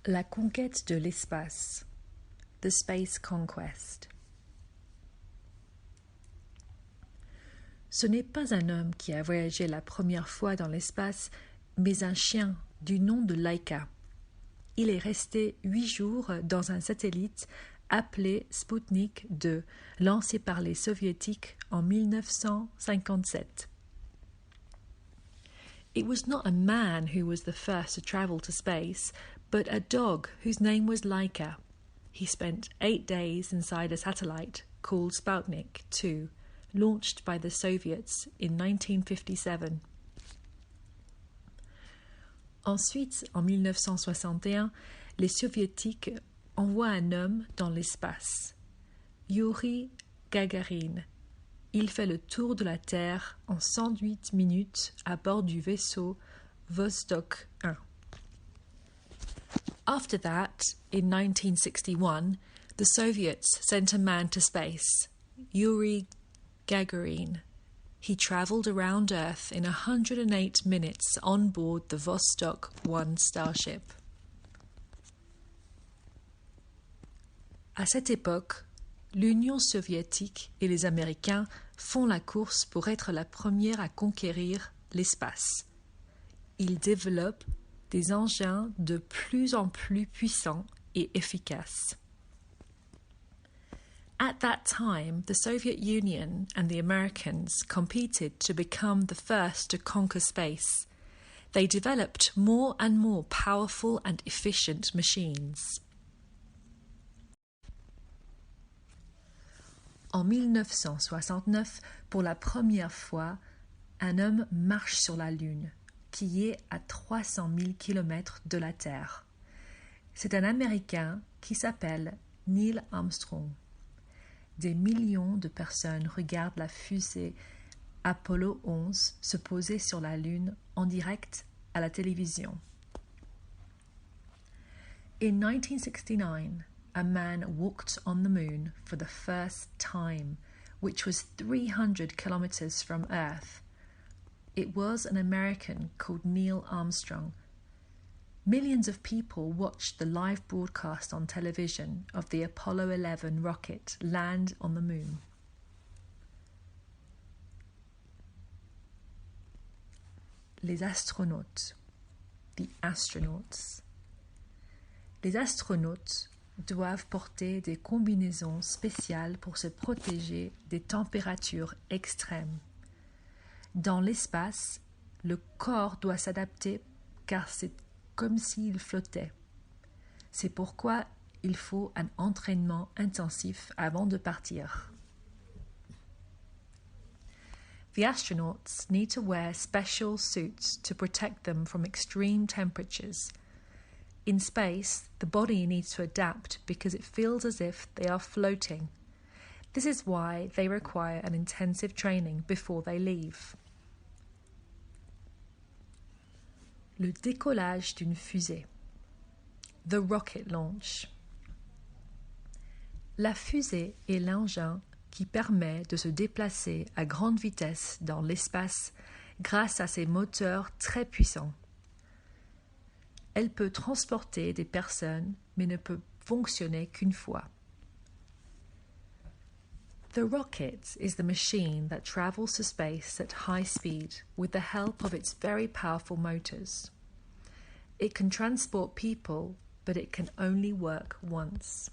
La conquête de l'espace, the Space Conquest. Ce n'est pas un homme qui a voyagé la première fois dans l'espace, mais un chien du nom de Laika. Il est resté 8 jours dans un satellite appelé Sputnik 2, lancé par les soviétiques en 1957. It was not a man who was the first to travel to space, but a dog whose name was Laika. He spent 8 days inside a satellite called Sputnik 2, launched by the Soviets in 1957. Ensuite, en 1961, les Soviétiques envoient un homme dans l'espace, Yuri Gagarin. Il fait le tour de la Terre en 108 minutes à bord du vaisseau Vostok 1. After that, in 1961, the Soviets sent a man to space, Yuri Gagarin. He travelled around Earth in 108 minutes on board the Vostok 1 starship. À cette époque, l'Union soviétique et les Américains font la course pour être la première à conquérir l'espace. Ils développent des engins de plus en plus puissants et efficaces. At that time, the Soviet Union and the Americans competed to become the first to conquer space. They developed more and more powerful and efficient machines. En 1969, pour la première fois, un homme marche sur la Lune, qui est à 300 000 km de la Terre. C'est un Américain qui s'appelle Neil Armstrong. Des millions de personnes regardent la fusée Apollo 11 se poser sur la Lune en direct à la télévision. In 1969, a man walked on the moon for the first time, which was 300 kilometers from Earth. It was an American called Neil Armstrong. Millions of people watched the live broadcast on television of the Apollo 11 rocket land on the moon. Les astronautes, the astronauts. Les astronautes doivent porter des combinaisons spéciales pour se protéger des températures extrêmes. Dans l'espace, le corps doit s'adapter car c'est comme s'il flottait. C'est pourquoi il faut un entraînement intensif avant de partir. The astronauts need to wear special suits to protect them from extreme temperatures. In space, the body needs to adapt because it feels as if they are floating. This is why they require an intensive training before they leave. Le décollage d'une fusée. The rocket launch. La fusée est l'engin qui permet de se déplacer à grande vitesse dans l'espace grâce à ses moteurs très puissants. Elle peut transporter des personnes, mais ne peut fonctionner qu'une fois. The rocket is the machine that travels to space at high speed with the help of its very powerful motors. It can transport people, but it can only work once.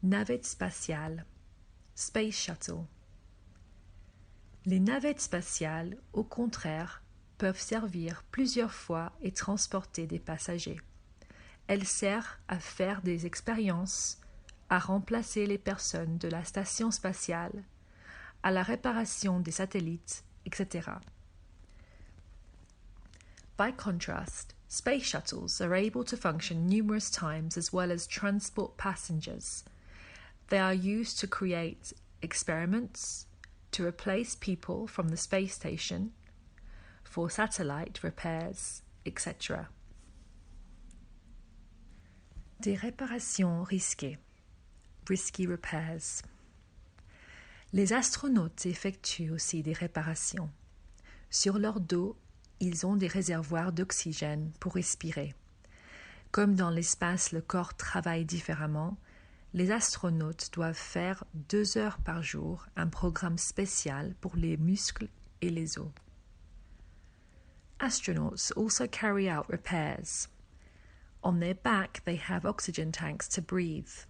Navette spatiale, Space Shuttle. Les navettes spatiales, au contraire, peuvent servir plusieurs fois et transporter des passagers. Elles servent à faire des expériences, à remplacer les personnes de la station spatiale, à la réparation des satellites, etc. By contrast, space shuttles are able to function numerous times as well as transport passengers. They are used to create experiments, to replace people from the space station, for satellite repairs, etc. Des réparations risquées. Risky repairs. Les astronautes effectuent aussi des réparations. Sur leur dos, ils ont des réservoirs d'oxygène pour respirer. Comme dans l'espace, le corps travaille différemment, les astronautes doivent faire 2 heures par jour un programme spécial pour les muscles et les os. Astronauts also carry out repairs. On their back, they have oxygen tanks to breathe.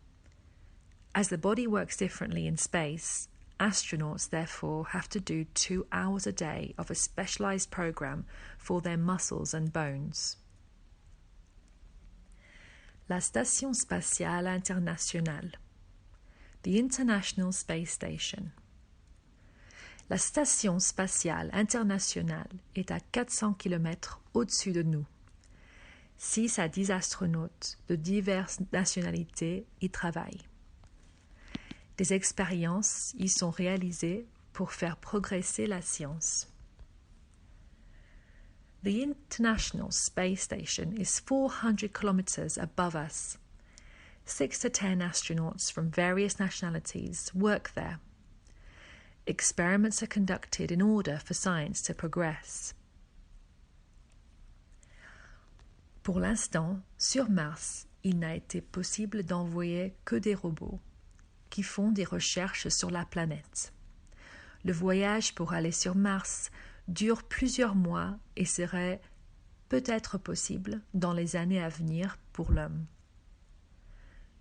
As the body works differently in space, astronauts therefore have to do 2 hours a day of a specialized program for their muscles and bones. La Station Spatiale Internationale, the International Space Station. La Station Spatiale Internationale est à 400 km au-dessus de nous. 6 à 10 astronautes de diverses nationalités y travaillent. Des expériences y sont réalisées pour faire progresser la science. The International Space Station is 400 kilometers above us. 6 to 10 astronauts from various nationalities work there. Experiments are conducted in order for science to progress. Pour l'instant, sur Mars, il n'a été possible d'envoyer que des robots qui font des recherches sur la planète. Le voyage pour aller sur Mars dure plusieurs mois et serait peut-être possible dans les années à venir pour l'homme.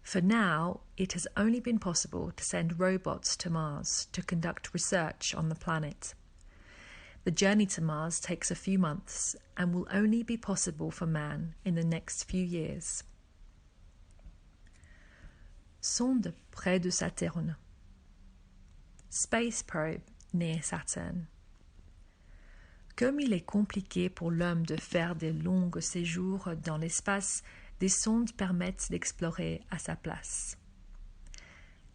For now, it has only been possible to send robots to Mars to conduct research on the planet. The journey to Mars takes a few months and will only be possible for man in the next few years. Sonde près de Saturne. Spaceprobe near Saturn. Comme il est compliqué pour l'homme de faire des longs séjours dans l'espace, des sondes permettent d'explorer à sa place.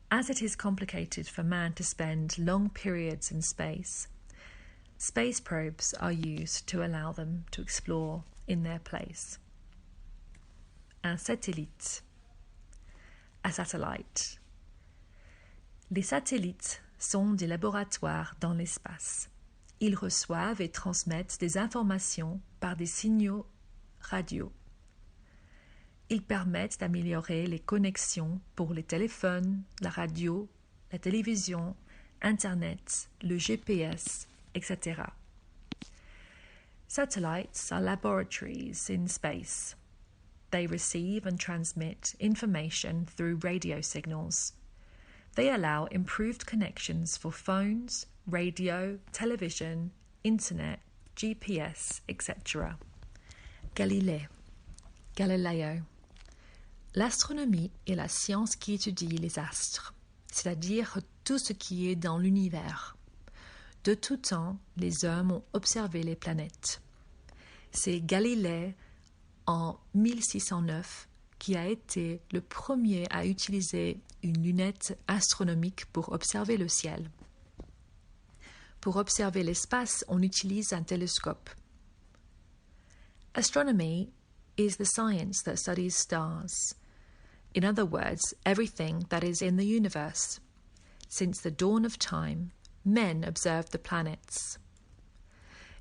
As it is complicated for man to spend long periods in space, space probes are used to allow them to explore in their place. Un satellite. A satellite. Les satellites sont des laboratoires dans l'espace. Ils reçoivent et transmettent des informations par des signaux radio. Ils permettent d'améliorer les connexions pour les téléphones, la radio, la télévision, Internet, le GPS, etc. Satellites are laboratories in space. They receive and transmit information through radio signals. They allow improved connections for phones, radio, television, internet, GPS, etc. Galileo. L'astronomie est la science qui étudie les astres, c'est-à-dire tout ce qui est dans l'univers. De tout temps, les hommes ont observé les planètes. C'est Galilée, en 1609, qui a été le premier à utiliser une lunette astronomique pour observer le ciel. Pour observer l'espace, on utilise un télescope. Astronomy is the science that studies stars. In other words, everything that is in the universe. Since the dawn of time, men observed the planets.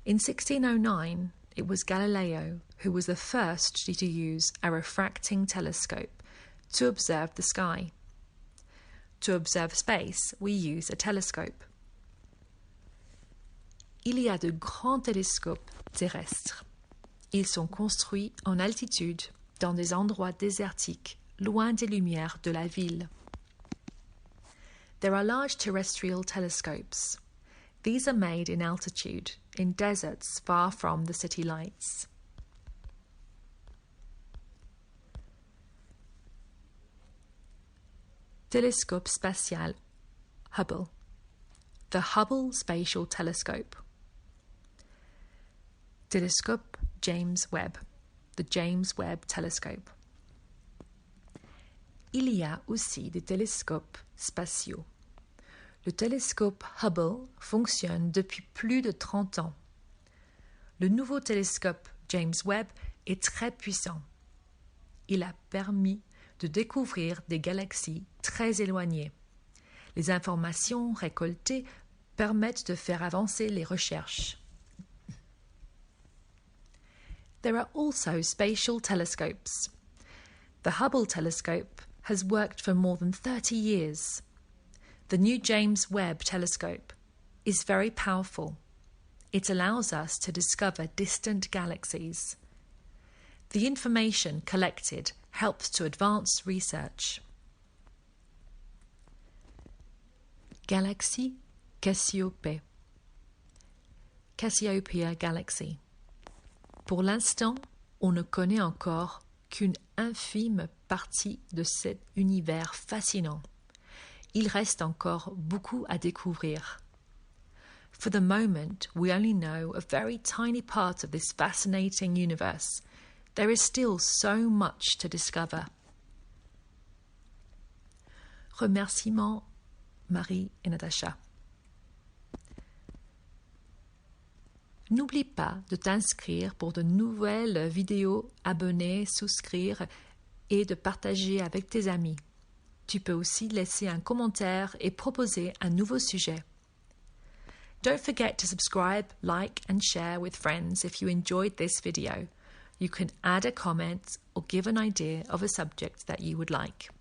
In 1609, it was Galileo who was the first to use a refracting telescope to observe the sky. To observe space, we use a telescope. Il y a de grands télescopes terrestres. Ils sont construits en altitude, dans des endroits désertiques, loin des lumières de la ville. There are large terrestrial telescopes. These are made in altitude, in deserts far from the city lights. Télescope spatial Hubble. The Hubble Spatial Telescope. Telescope James Webb. The James Webb Telescope. Il y a aussi des télescopes spatiaux. Le télescope Hubble fonctionne depuis plus de 30 ans. Le nouveau télescope James Webb est très puissant. Il a permis de découvrir des galaxies très éloignées. Les informations récoltées permettent de faire avancer les recherches. There are also spatial telescopes. The Hubble telescope has worked for more than 30 years. The new James Webb telescope is very powerful. It allows us to discover distant galaxies. The information collected helps to advance research. Galaxie Cassiope. Cassiopeia Galaxy. Pour l'instant, on ne connaît encore qu'une infime partie de cet univers fascinant. Il reste encore beaucoup à découvrir. For the moment, we only know a very tiny part of this fascinating universe. There is still so much to discover. Remerciements, Marie et Natacha. N'oublie pas de t'inscrire pour de nouvelles vidéos, abonner, souscrire et de partager avec tes amis. Tu peux aussi laisser un commentaire et proposer un nouveau sujet. Don't forget to subscribe, like and share with friends if you enjoyed this video. You can add a comment or give an idea of a subject that you would like.